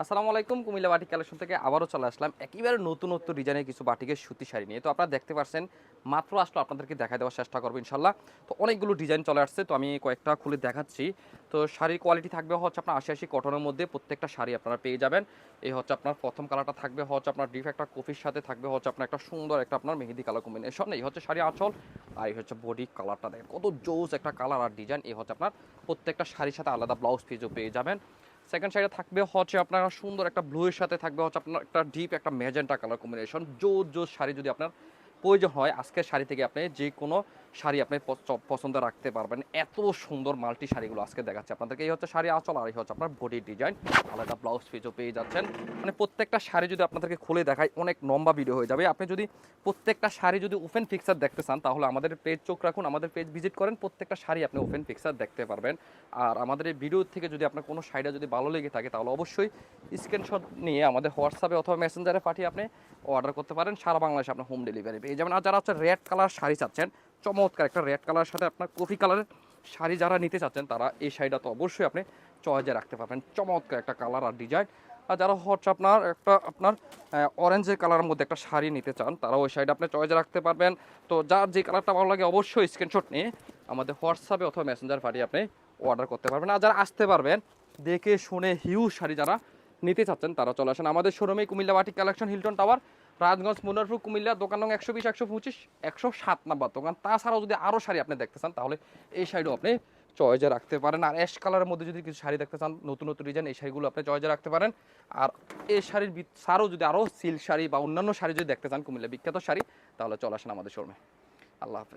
আসসালামু আলাইকুম, Comilla batik collection থেকে আবারও চলে আসলাম একেবারে নতুনত্ব ডিজাইনের কিছু বাটিকের সুতি শাড়ি নিয়ে। তো আপনারা দেখতে পাচ্ছেন মাত্র আসলো, আপনাদেরকে দেখাই দেওয়ার চেষ্টা করবো ইনশাল্লাহ। তো অনেকগুলো ডিজাইন চলে আসছে, তো আমি কয়েকটা খুলে দেখাচ্ছি। তো শাড়ির কোয়ালিটি থাকবে হচ্ছে আপনার ৮০ কটনের মধ্যে, প্রত্যেকটা শাড়ি আপনারা পেয়ে যাবেন। এই হচ্ছে আপনার প্রথম কালারটা থাকবে হচ্ছে আপনার ডিপ একটা কফির সাথে থাকবে হচ্ছে আপনার একটা সুন্দর একটা আপনার মেহেদি কালার কম্বিনেশন। এই হচ্ছে শাড়ি আঁচল, আর এই হচ্ছে বডি কালারটা দেখেন কত জোস একটা কালার আর ডিজাইন। এই হচ্ছে আপনার প্রত্যেকটা শাড়ির সাথে আলাদা ব্লাউজ পিসও পেয়ে যাবেন। সেকেন্ড সাইডে থাকবে হচ্ছে আপনার সুন্দর একটা ব্লু এর সাথে থাকবে হচ্ছে আপনার একটা ডিপ একটা ম্যাজেন্টা কালার কম্বিনেশন। জোর শাড়ি যদি আপনার প্রয়োজন হয়, আজকের শাড়ি থেকে আপনি যে কোনো শাড়ি আপনি পছন্দ রাখতে পারবেন। এত সুন্দর মাল্টি শাড়িগুলো আজকে দেখাচ্ছে আপনাদেরকে। এই হচ্ছে শাড়ি আঁচল, আর এই হচ্ছে আপনার বডি ডিজাইন, আলাদা ব্লাউজ পিসও পেয়ে যাচ্ছেন। মানে প্রত্যেকটা শাড়ি যদি আপনাদেরকে খুলে দেখায় অনেক লম্বা ভিডিও হয়ে যাবে। আপনি যদি প্রত্যেকটা শাড়ি যদি ওপেন পিকচার দেখতে চান, তাহলে আমাদের পেজ চোখ রাখুন, আমাদের পেজ ভিজিট করেন, প্রত্যেকটা শাড়ি আপনি ওপেন পিকচার দেখতে পারবেন। আর আমাদের এই ভিডিও থেকে যদি আপনার কোনো শাড়িটা যদি ভালো লেগে থাকে, তাহলে অবশ্যই স্ক্রিনশট নিয়ে আমাদের হোয়াটসঅ্যাপে অথবা মেসেঞ্জারে পাঠিয়ে আপনি অর্ডার করতে পারেন। সারা বাংলাদেশে আপনার হোম ডেলিভারি পেয়ে যাবেন। আর যারা হচ্ছে রেড কালার শাড়ি চাচ্ছেন, চমৎকার একটা রেড কালারের সাথে আপনার কফি কালারের শাড়ি যারা নিতে চাচ্ছেন, তারা এই শাড়িটা তো অবশ্যই আপনি চয়েজে রাখতে পারবেন। চমৎকার একটা কালার আর ডিজাইন। আর যারা হচ্ছে আপনার একটা আপনার অরেঞ্জের কালারের মধ্যে একটা শাড়ি নিতে চান, তারা ওই শাড়িটা আপনি চয়েজে রাখতে পারবেন। তো যার যে কালারটা ভালো লাগে অবশ্যই স্ক্রিনশট নিয়ে আমাদের হোয়াটসঅ্যাপে অথবা মেসেঞ্জার পাঠিয়ে আপনি অর্ডার করতে পারবেন। আর যারা আসতে পারবেন, দেখে শুনে হিউজ শাড়ি যারা নিতে চাচ্ছেন, তারা চলে আসেন আমাদের শোরুমে, Comilla batik collection, Hilton tower, Rajganj, Munnarpur, Comilla. দোকান নং ১২০, ১২৫, ১০৭ নাম্বার দোকান। তাছাড়াও যদি আরও শাড়ি আপনি দেখতে চান, তাহলে এই শাড়িও আপনি চয়েজে রাখতে পারেন। আর অ্যাশ কালারের মধ্যে যদি কিছু শাড়ি দেখতে চান, নতুন নতুন ডিজাইন, এই শাড়িগুলো আপনি চয়েজে রাখতে পারেন। আর এই শাড়ির ছাড়াও যদি আরও সিল্ক শাড়ি বা অন্যান্য শাড়ি যদি দেখতে চান, কুমিল্লা বিখ্যাত শাড়ি, তাহলে চলে আসেন আমাদের শোরুমে। আল্লাহ হাফেজ।